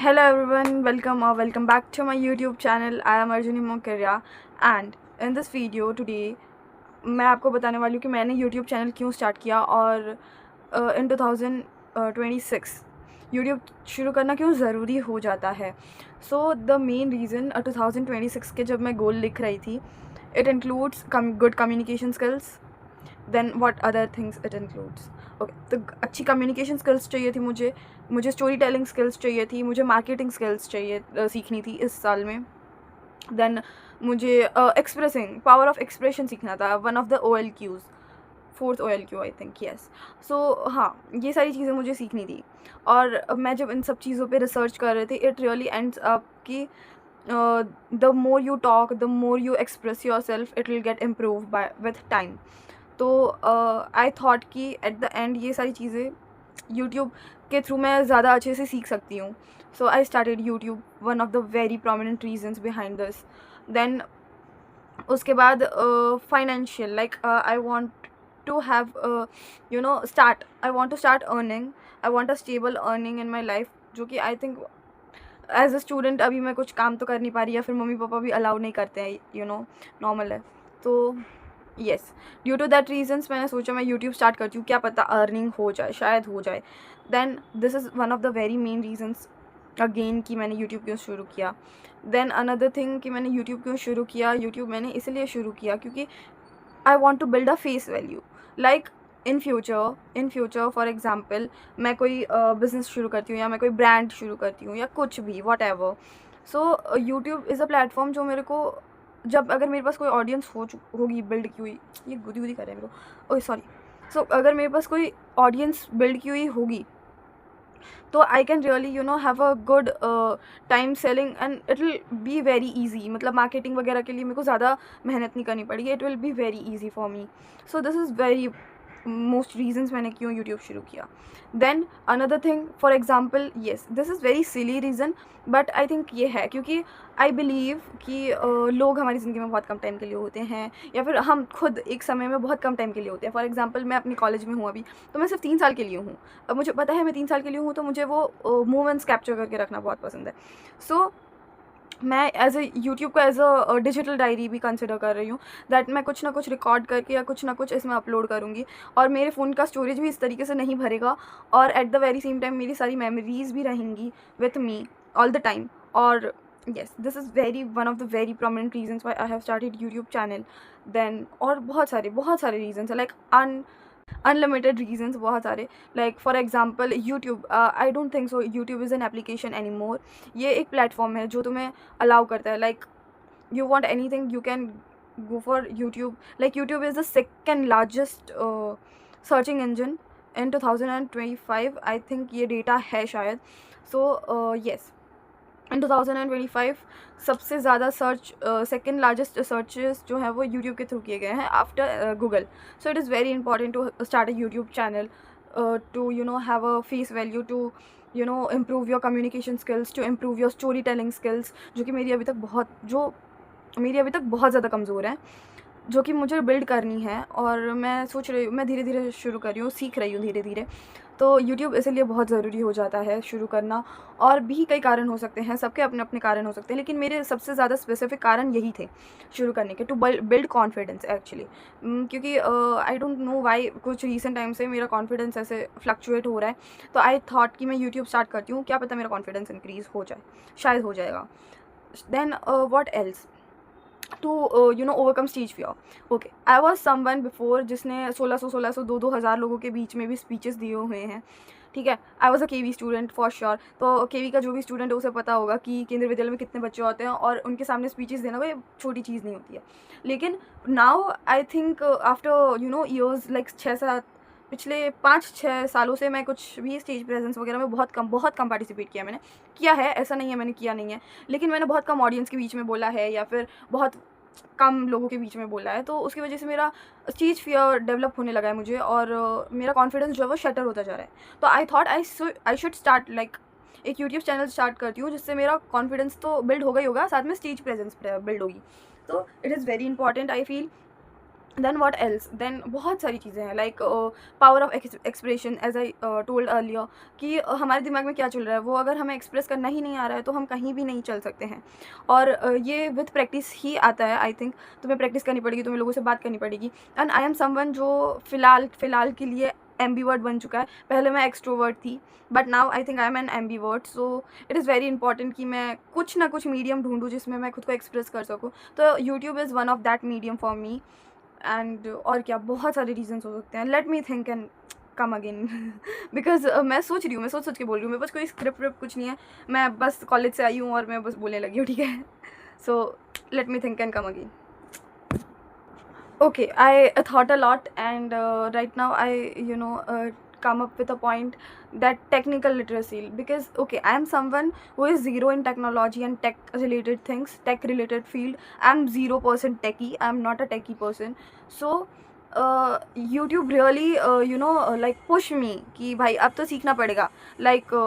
Hello everyone, welcome or welcome back to my YouTube channel. I am Arjuni Mokeria and in this video today मैं आपको बताने वाली हूँ कि मैंने YouTube चैनल क्यों स्टार्ट किया और इन 2026 YouTube शुरू करना क्यों ज़रूरी हो जाता है. सो द मेन रीज़न 2026 के जब मैं गोल लिख रही थी, it includes good communication skills. Then what other things it includes. Okay, तो अच्छी कम्युनिकेशन स्किल्स चाहिए थी मुझे स्टोरी टेलिंग स्किल्स चाहिए थी, मुझे मार्केटिंग स्किल्स चाहिए सीखनी थी इस साल में. देन मुझे एक्सप्रेसिंग पावर ऑफ एक्सप्रेशन सीखना था, one of the OLQs, fourth OLQ I think, yes. So हाँ, ये सारी चीज़ें मुझे सीखनी थी और मैं जब इन सब चीज़ों पे रिसर्च कर रहे थे, इट रियली एंड्स अप कि the more you talk, the more you express your self, it will get improve bye with time. तो आई थॉट कि एट द एंड ये सारी चीज़ें यूट्यूब के थ्रू मैं ज़्यादा अच्छे से सीख सकती हूँ. So I started YouTube, one of the very prominent reasons behind this. Then उसके बाद financial, like I want to have start, I want to start earning, I want a stable earning in my life, जो कि I think as a student अभी मैं कुछ काम तो कर नहीं पा रही, या फिर मम्मी पापा भी अलाउ नहीं करते हैं, नॉर्मल है. तो yes, due to that reasons मैंने सोचा मैं यूट्यूब स्टार्ट करती हूँ, क्या पता अर्निंग हो जाए, शायद हो जाए. Then this is one of the very main reasons again कि मैंने यूट्यूब क्यों शुरू किया. देन अनदर थिंग कि मैंने यूट्यूब क्यों शुरू किया, यूट्यूब मैंने इसलिए शुरू किया क्योंकि I want to build a face value. Like in future for example मैं कोई बिज़नेस शुरू करती हूँ, या मैं कोई ब्रांड शुरू करती हूँ, या कुछ भी what ever. So YouTube is a platform जो मेरे को, जब अगर मेरे पास कोई ऑडियंस होगी बिल्ड की हुई, ये गुदी गुदी कर रहे हैं मेरे को, ओह सॉरी. सो अगर मेरे पास कोई ऑडियंस बिल्ड की हुई होगी, तो I can really have a good time selling, and it will be very easy. मतलब मार्केटिंग वगैरह के लिए मेरे को ज़्यादा मेहनत नहीं करनी पड़ेगी, it will be very easy for me. So this is very most reasons मैंने क्यों यूट्यूब शुरू किया. Then another thing, for example, yes this is very silly reason, but I think ये है क्योंकि आई बिलीव कि लोग हमारी ज़िंदगी में बहुत कम टाइम के लिए होते हैं, या फिर हम खुद एक समय में बहुत कम टाइम के लिए होते हैं. फॉर एग्जाम्पल मैं अपनी कॉलेज में हूँ अभी, तो मैं सिर्फ 3 साल के लिए हूँ. अब मुझे पता है मैं 3 साल के लिए हूँ, तो मुझे वो मोमेंट्स कैप्चर करके रखना बहुत पसंद है. सो मैं एज ए यूट्यूब को एज अ डिजिटल डायरी भी कंसिडर कर रही हूँ, दैट मैं कुछ ना कुछ रिकॉर्ड करके या कुछ ना कुछ इसमें अपलोड करूँगी, और मेरे फ़ोन का स्टोरेज भी इस तरीके से नहीं भरेगा, और at the very same time मेरी सारी मेमोरीज़ भी रहेंगी with me all the time. और yes, this is very one of the very prominent reasons why I have started YouTube channel. Then और बहुत सारे रीजन्स है, लाइक अनलिमिटेड रीजन्स, बहुत सारे. Like for example YouTube, I don't think so YouTube is an application any more. ये एक platform है जो तुम्हें अलाउ करता है, like you want anything you can go for YouTube. Like YouTube is the second largest searching engine in 2025, I think ये data है शायद. So yes, in 2025 सबसे ज़्यादा सर्च, सेकेंड लार्जेस्ट सर्चेस जो हैं वो यूट्यूब के थ्रू किए गए हैं after Google. So it is very important to start a YouTube channel, to have a face value, to improve your communication skills, to improve your story telling skills, जो मेरी अभी तक बहुत ज़्यादा कमज़ोर है, जो कि मुझे बिल्ड करनी है. और मैं सोच रही हूँ, मैं धीरे धीरे शुरू कर रही हूँ, सीख रही हूँ धीरे धीरे. तो यूट्यूब इसीलिए बहुत ज़रूरी हो जाता है शुरू करना. और भी कई कारण हो सकते हैं, सबके अपने अपने कारण हो सकते हैं, लेकिन मेरे सबसे ज़्यादा स्पेसिफिक कारण यही थे शुरू करने के, टू बिल्ड कॉन्फिडेंस एक्चुअली. क्योंकि आई डोंट नो वाई कुछ रिसेंट टाइम से मेरा कॉन्फिडेंस ऐसे फ्लक्चुएट हो रहा है. तो आई थॉट कि मैं यूट्यूब स्टार्ट करती हूँ, क्या पता मेरा कॉन्फिडेंस इंक्रीज़ हो जाए, शायद हो जाएगा. Then what else to overcome stage fear. Okay, I was someone before जिसने 1600 2,000 लोगों के बीच में भी स्पीचेस दिए हुए हैं. ठीक है, I was a KV student for sure. तो केवी का जो भी स्टूडेंट है उसे पता होगा कि केंद्रीय विद्यालय में कितने बच्चे होते हैं, और उनके सामने स्पीचेस देना कोई छोटी चीज़ नहीं होती है. लेकिन now I think after years, like 6-7 पिछले 5-6 सालों से मैं कुछ भी स्टेज प्रेजेंस वगैरह में बहुत कम पार्टिसिपेट किया. मैंने किया है, ऐसा नहीं है मैंने किया नहीं है, लेकिन मैंने बहुत कम ऑडियंस के बीच में बोला है, या फिर बहुत कम लोगों के बीच में बोला है. तो उसकी वजह से मेरा स्टेज फियर डेवलप होने लगा है मुझे, और मेरा कॉन्फिडेंस जो है वो शटर होता जा रहा है. तो I thought I should start, like एक यूट्यूब चैनल स्टार्ट करती हूँ, जिससे मेरा कॉन्फिडेंस तो बिल्ड होगा ही होगा, साथ में स्टेज प्रेजेंस बिल्ड होगी. तो it is very important I feel. Then what else, then बहुत सारी चीज़ें हैं like power of expression, as I told earlier कि हमारे दिमाग में क्या चल रहा है वो अगर हमें एक्सप्रेस करना ही नहीं आ रहा है तो हम कहीं भी नहीं चल सकते हैं। और ये विथ प्रैक्टिस ही आता है। आई थिंक तुम्हें प्रैक्टिस करनी पड़ेगी, तुम्हें लोगों से बात करनी पड़ेगी। एंड आई एम समवन जो फ़िलहाल के लिए एम्बीवर्ट बन चुका है। पहले मैं एक्सट्रोवर्ट थी, but now I think I am an ambivert. So it is very important कि मैं कुछ ना कुछ मीडियम ढूंढूँ जिसमें मैं खुद को एक्सप्रेस कर सकूँ। तो YouTube is one of that medium for me. And और क्या बहुत सारे रीजंस हो सकते हैं। Let me think and come again because मैं सोच रही हूँ, मैं सोच के बोल रही हूँ, मेरे पास कोई स्क्रिप्ट विप्ट कुछ नहीं है। मैं बस कॉलेज से आई हूँ और मैं बस बोलने लगी हूँ, ठीक है। So let me think and come again. Okay, I thought a lot, and right now I, come up with a point that technical literacy, because okay, I am someone who is zero in technology and tech related things, tech related field. I'm 0% techie. I'm not a techie person. So YouTube really like push me कि भाई अब तो सीखना पड़ेगा। like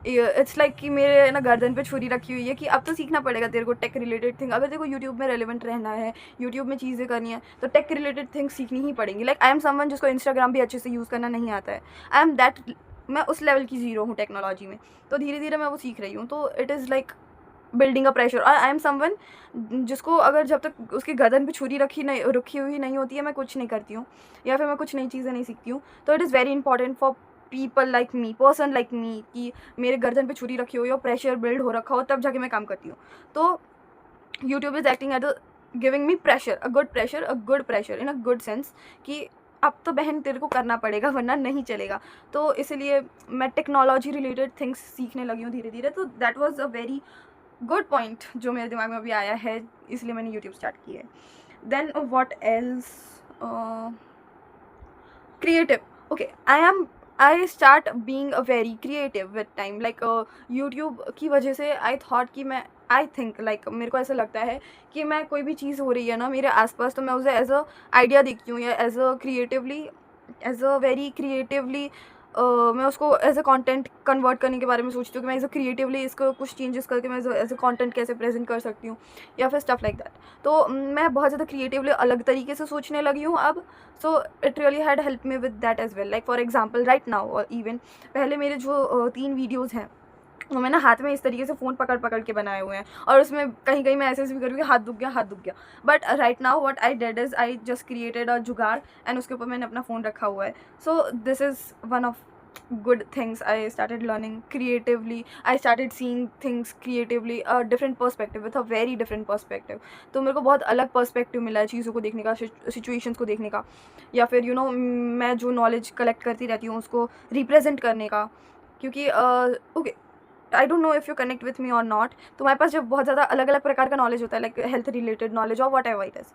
it's like कि मेरे ना गर्दन पे छुरी रखी हुई है कि अब तो सीखना पड़ेगा तेरे को टेक रिलेटेड थिंग। अगर तेरे को यूट्यूब में रेलिवेंट रहना है, यूट्यूब में चीज़ें करनी है, तो टेक रिलेटेड थिंग्स सीखनी ही पड़ेंगी। लाइक आई एम समवन जिसको इंस्टाग्राम भी अच्छे से यूज़ करना नहीं आता है। आई एम दैट, मैं उस लेवल की ज़ीरो हूँ टेक्नोलॉजी में। तो धीरे धीरे मैं वो सीख रही हूँ। तो it is like building a pressure. और आई एम समवन जिसको अगर जब तक उसकी गर्दन पे छुरी रखी हुई नहीं होती है, मैं कुछ नहीं करती हूँ या फिर मैं कुछ नई चीज़ें नहीं सीखती हूँ। तो it is very important for people like me, person like me, कि मेरे गर्दन पे छुरी रखी हुई हो, प्रेशर बिल्ड हो रखा हो, तब जाके मैं काम करती हूँ। तो YouTube is acting at giving me pressure, a good pressure in a good sense कि अब तो बहन तेरे को करना पड़ेगा वरना नहीं चलेगा। तो इसीलिए मैं टेक्नोलॉजी रिलेटेड थिंग्स सीखने लगी हूँ धीरे धीरे। तो that was a very good point जो मेरे दिमाग में अभी आया है, इसलिए मैंने यूट्यूब स्टार्ट किया है। Then what else, creative. Okay, I start being a very creative with time. Like YouTube की वजह से I thought कि मैं I think like मेरे को ऐसा लगता है कि मैं कोई भी चीज़ हो रही है ना मेरे आसपास, तो मैं उसे एज अ आइडिया देखती हूँ या एज अ वेरी क्रिएटिवली मैं उसको एज अ कंटेंट कन्वर्ट करने के बारे में सोचती हूँ कि मैं एज अ क्रिएटिवली इसको कुछ चेंजेस करके मैं एज अ कंटेंट कैसे प्रेजेंट कर सकती हूँ या फिर स्टफ लाइक दैट। तो मैं बहुत ज़्यादा क्रिएटिवली अलग तरीके से सोचने लगी हूँ अब। So it really had help me with that as well. Like for example right now, और इवन पहले मेरे जो 3 वीडियोज़ हैं वो मैं ना हाथ में इस तरीके से फ़ोन पकड़ के बनाए हुए हैं, और उसमें कहीं कहीं मैं ऐसे भी करूँगी हाथ दुख गया। But right now what I did is I just created a जुगाड़ एंड उसके ऊपर मैंने अपना फ़ोन रखा हुआ है। सो this is one of good things I started learning creatively. I started seeing things creatively, a different perspective, with a very different perspective. तो मेरे को बहुत अलग पर्सपेक्टिव मिला है चीज़ों को देखने का, सिचुएशंस को देखने का, या फिर मैं जो नॉलेज कलेक्ट करती रहती हूँ उसको रिप्रेजेंट करने का। क्योंकि okay, I don't know if you connect with me और नॉट, तुम्हारे पास जब बहुत ज़्यादा अलग अलग प्रकार का नॉलेज होता है, लाइक हेल्थ रिलेटेड नॉलेज और वॉट एवर इट इज़,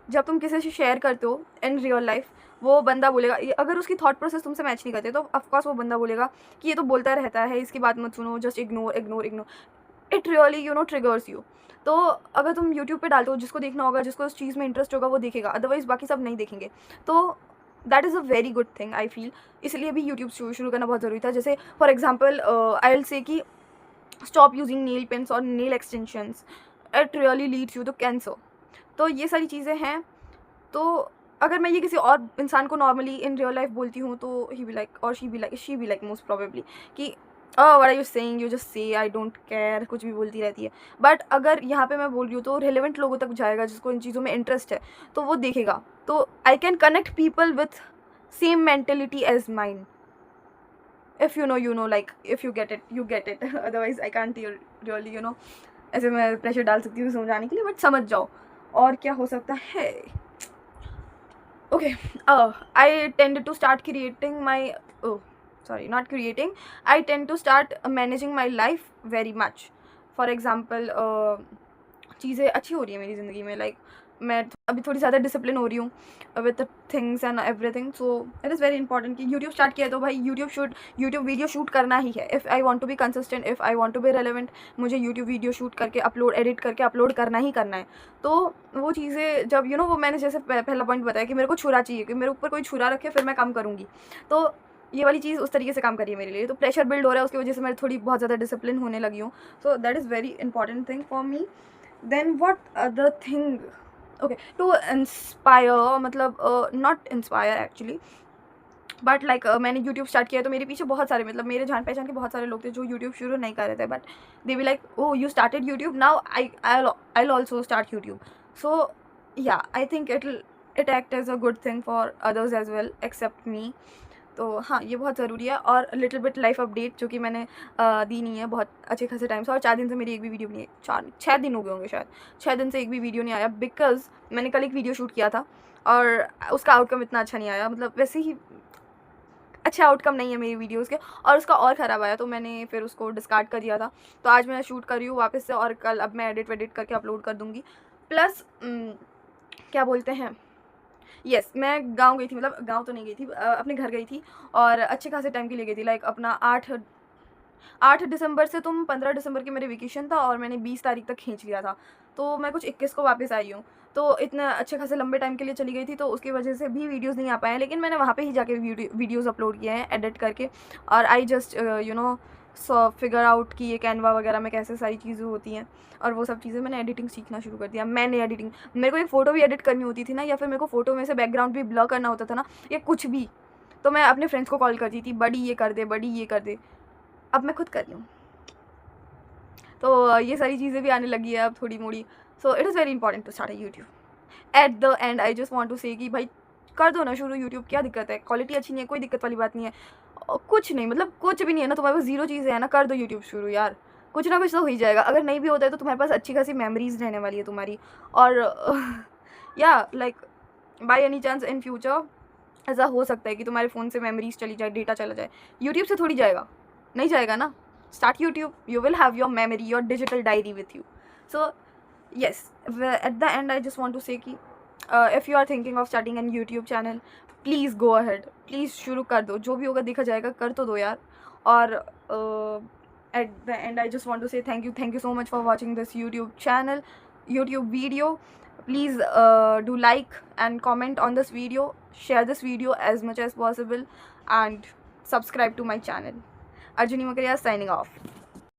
जब तुम किसी से शेयर करते हो इन रियल लाइफ, वो बंदा बोलेगा, अगर उसकी थॉट प्रोसेस तुमसे मैच नहीं करते तो ऑफकोर्स वो बंदा बोलेगा कि ये तो बोलता रहता है, इसकी बात मत सुनो, just ignore. It really triggers you. तो अगर तुम यूट्यूब पे डालते हो, जिसको देखना होगा, जिसको उस चीज़ में इंटरेस्ट होगा वो देखेगा, अदरवाइज़ बाकी सब नहीं देखेंगे। तो that is a very good thing I feel. इसलिए भी यूट्यूब शुरू करना बहुत ज़रूरी था। जैसे for example I will say कि स्टॉप यूजिंग नेल पेंस और nail extensions, it really leads you to cancer. तो ये सारी चीज़ें हैं। तो अगर मैं ये किसी और इंसान को नॉर्मली इन रियल लाइफ बोलती हूँ तो ही बी लाइक, और she be like most probably कि what are you saying, you just say I don't care, कुछ भी बोलती रहती है। बट अगर यहाँ पे मैं बोल रही हूँ तो रिलेवेंट लोगों तक जाएगा, जिसको इन चीज़ों में इंटरेस्ट है, तो वो देखेगा। तो I can connect people with same mentality as mind. If you know, like if you get it otherwise I can't really ऐसे मैं प्रेशर डाल सकती हूँ समझाने के लिए, बट समझ जाओ। और क्या हो सकता है? Okay, I tend to start creating my, oh, sorry, not creating. I tend to start managing my life very much. For example, चीज़ें अच्छी हो रही है मेरी ज़िंदगी में, लाइक मैं अभी थोड़ी ज़्यादा डिसिप्लिन हो रही हूँ with things and everything. So it is very important कि यूट्यूब स्टार्ट किया है तो भाई यूट्यूब वीडियो शूट करना ही है। If I want to be consistent, if I want to be relevant, मुझे यूट्यूब वीडियो शूट करके एडिट करके अपलोड करना ही करना है। तो वो चीज़ें जब वो मैंने जैसे पहला पॉइंट बताया कि मेरे को छुरा चाहिए, कि मेरे ऊपर कोई छुरा रखे फिर मैं काम करूँगी। तो ये वाली चीज़ उस तरीके से काम करी है मेरे लिए। तो प्रेशर बिल्ड हो रहा है, उसकी वजह से मैं थोड़ी बहुत ज़्यादा डिसिप्लिन होने लगी हूँ। So that is very important thing for me. Then what other thing, okay, to inspire, मतलब not inspire actually, but like मैंने यूट्यूब स्टार्ट किया तो मेरे पीछे बहुत सारे, मतलब मेरे जान पहचान के बहुत सारे लोग थे जो यूट्यूब शुरू नहीं कर रहे थे, but they be like, oh you started YouTube, now I also start YouTube. So yeah, I think it act as a good thing for others as well except me. तो हाँ, ये बहुत ज़रूरी है. और लिटिल बिट लाइफ अपडेट जो कि मैंने दी नहीं है बहुत अच्छे खासे टाइम से, और 4 दिन से मेरी एक भी वीडियो नहीं है. 6 दिन हो गए होंगे शायद, 6 दिन से एक भी वीडियो नहीं आया, बिकॉज मैंने कल एक वीडियो शूट किया था और उसका आउटकम इतना अच्छा नहीं आया. मतलब वैसे ही अच्छे आउटकम नहीं है मेरी वीडियोज़ के, और उसका और ख़राब आया तो मैंने फिर उसको डिस्कार्ड कर दिया था. तो आज मैं शूट कर रही हूँ वापस से, और कल अब मैं एडिट वेडिट करके अपलोड कर दूँगी. प्लस क्या बोलते हैं, यस, मैं गाँव गई थी, मतलब गाँव तो नहीं गई थी, अपने घर गई थी, और अच्छे खासे टाइम के लिए गई थी. लाइक अपना 8 दिसंबर से तुम 15 दिसंबर की मेरे वेकेशन था, और मैंने 20 तारीख तक खींच लिया था. तो मैं कुछ 21 को वापस आई हूँ. तो इतने अच्छे खासे लंबे टाइम के लिए चली गई थी, तो उसकी वजह से भी वीडियोज़ नहीं आ पाए हैं. लेकिन मैंने वहाँ पे ही जाके वीडियोज़ अपलोड किए हैं एडिट करके. और आई जस्ट फिगर आउट कि ये कैनवा वगैरह में कैसे सारी चीज़ें होती हैं, और वो सब चीज़ें मैंने एडिटिंग सीखना शुरू कर दिया. मैंने एडिटिंग, मेरे को एक फ़ोटो भी एडिट करनी होती थी ना, या फिर मेरे को फ़ोटो में से बैकग्राउंड भी ब्लर करना होता था ना, या कुछ भी, तो मैं अपने फ्रेंड्स को कॉल करती थी, बड़ी ये कर दे, बड़ी ये कर दे. अब मैं खुद कर रही हूँ. तो ये सारी चीज़ें भी आने लगी है अब थोड़ी मोड़ी. So it is very important to start a YouTube. At the end I just want to say कि भाई कर दो ना शुरू यूट्यूब, क्या दिक्कत है? क्वालिटी अच्छी नहीं है, कोई दिक्कत वाली बात नहीं है. कुछ नहीं, मतलब कुछ भी नहीं है ना, तुम्हारे पास ज़ीरो चीज़ें हैं ना, कर दो यूट्यूब शुरू यार. कुछ ना कुछ तो हो ही जाएगा. अगर नहीं भी होता है तो तुम्हारे पास अच्छी खासी मेमोरीज रहने वाली है तुम्हारी. और या like by any chance in future ऐसा हो सकता है कि तुम्हारे फ़ोन से मेमोरीज चली जाए, डेटा चला जाए. यूट्यूब से थोड़ी जाएगा, नहीं जाएगा ना. Start YouTube, you will have your memory, your digital diary with you. So yes, at the end I just want to say कि if you are thinking of starting a YouTube channel, please go ahead, please शुरू कर दो. जो भी होगा देखा जाएगा, कर तो दो यार. और at the end I just want to say thank you so much for watching this YouTube video. Please do like and comment on this video, share this video as much as possible, and subscribe to my channel. Arjuni Makaria signing off.